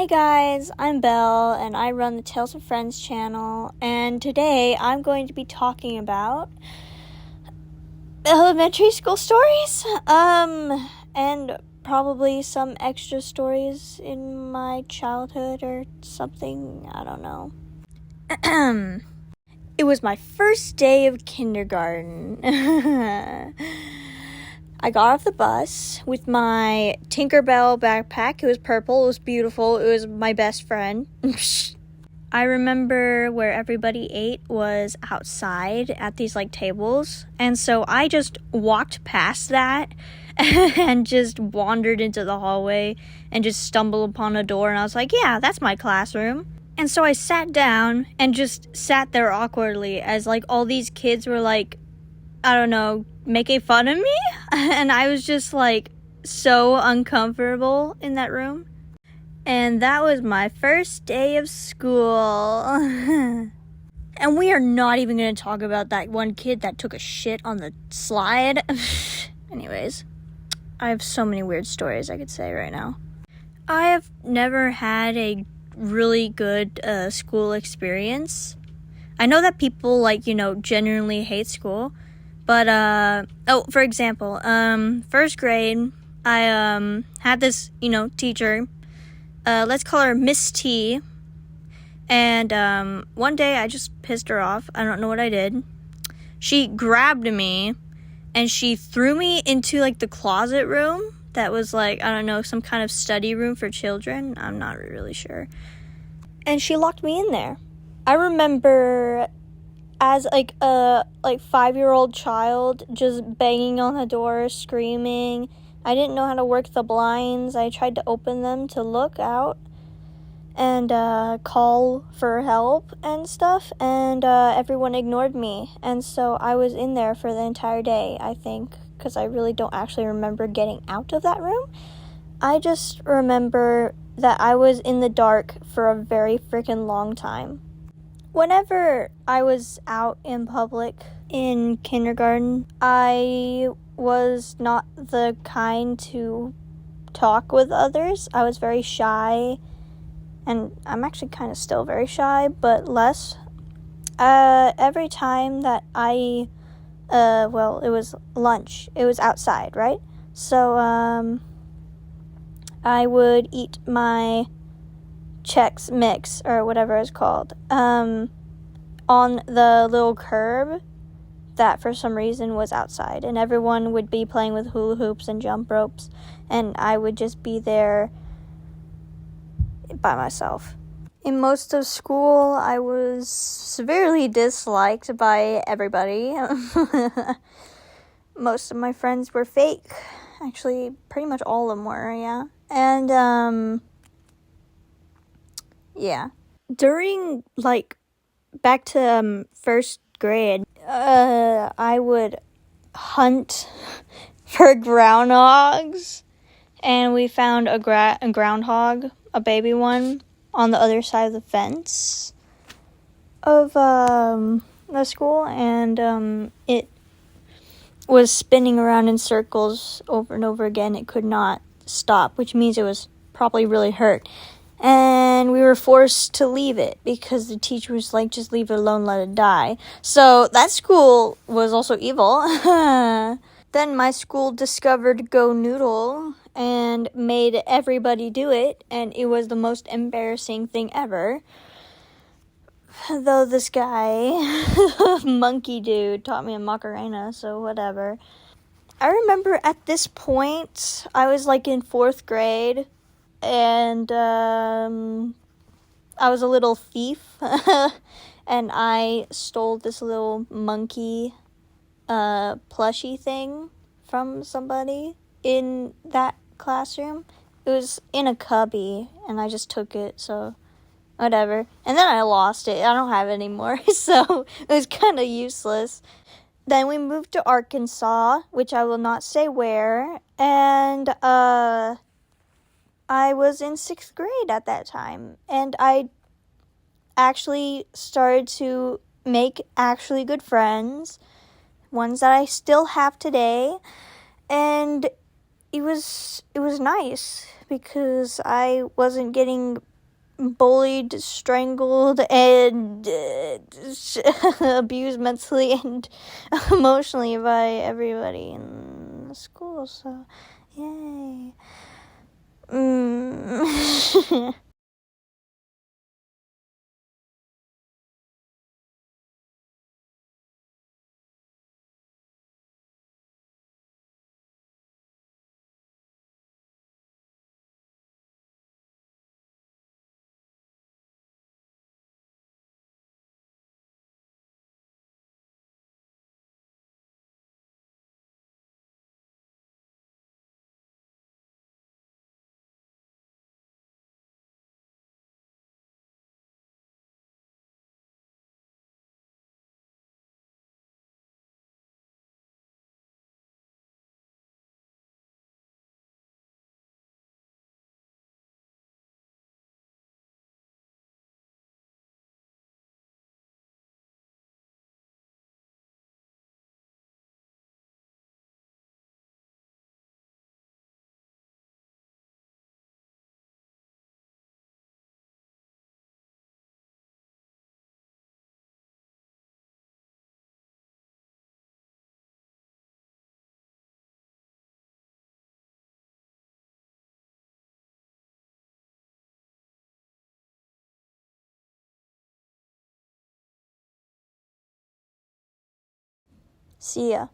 Hey guys, I'm Belle and I run the Tales of Friends channel, and today I'm going to be talking about elementary school stories, and probably some extra stories in my childhood or something, I don't know. It was my first day of kindergarten. I got off the bus with my Tinkerbell backpack. It was purple. It was beautiful. It was my best friend. I remember where everybody ate was outside at these tables. And so I just walked past that and just wandered into the hallway and just stumbled upon a door. And I was like, yeah, that's my classroom. And so I sat down and just sat there awkwardly as all these kids were I don't know, making fun of me. And I was just so uncomfortable in that room. And that was my first day of school. And we are not even going to talk about that one kid that took a shit on the slide. Anyways, I have so many weird stories I could say right now. I have never had a really good school experience. I know that people genuinely hate school. But, for example, first grade, I, had this, teacher, let's call her Miss T, and, one day I just pissed her off. I don't know what I did. She grabbed me, and she threw me into, the closet room that was, I don't know, some kind of study room for children. I'm not really sure. And she locked me in there. I remember as a 5-year-old child just banging on the door, screaming. I didn't know how to work the blinds. I tried to open them to look out and call for help and stuff, and everyone ignored me. And so I was in there for the entire day, I think, because I really don't actually remember getting out of that room. I just remember that I was in the dark for a very freaking long time. Whenever I was out in public in kindergarten, I was not the kind to talk with others. I was very shy, and I'm actually kind of still very shy, but less. Every time that it was lunch. It was outside, right? So, I would eat my Chex Mix, or whatever it's called, on the little curb that for some reason was outside, and everyone would be playing with hula hoops and jump ropes, and I would just be there by myself. In most of school, I was severely disliked by everybody. Most of my friends were fake. Actually, pretty much all of them were, yeah. And, yeah. During, back to first grade, I would hunt for groundhogs, and we found a groundhog, a baby one, on the other side of the fence of the school, and it was spinning around in circles over and over again. It could not stop, which means it was probably really hurt. And we were forced to leave it because the teacher was just leave it alone, let it die. So that school was also evil. Then my school discovered Go Noodle and made everybody do it, and it was the most embarrassing thing ever. Though this guy, monkey dude, taught me a Macarena, so whatever. I remember at this point, I was in 4th grade, and I was a little thief, and I stole this little monkey plushie thing from somebody in that classroom. It was in a cubby, and I just took it, so whatever. And then I lost it. I don't have it anymore, so it was kind of useless. Then we moved to Arkansas, which I will not say where, and I was in 6th grade at that time, and I actually started to make actually good friends, ones that I still have today, and it was nice because I wasn't getting bullied, strangled, and abused mentally and emotionally by everybody in the school, so yay. See ya.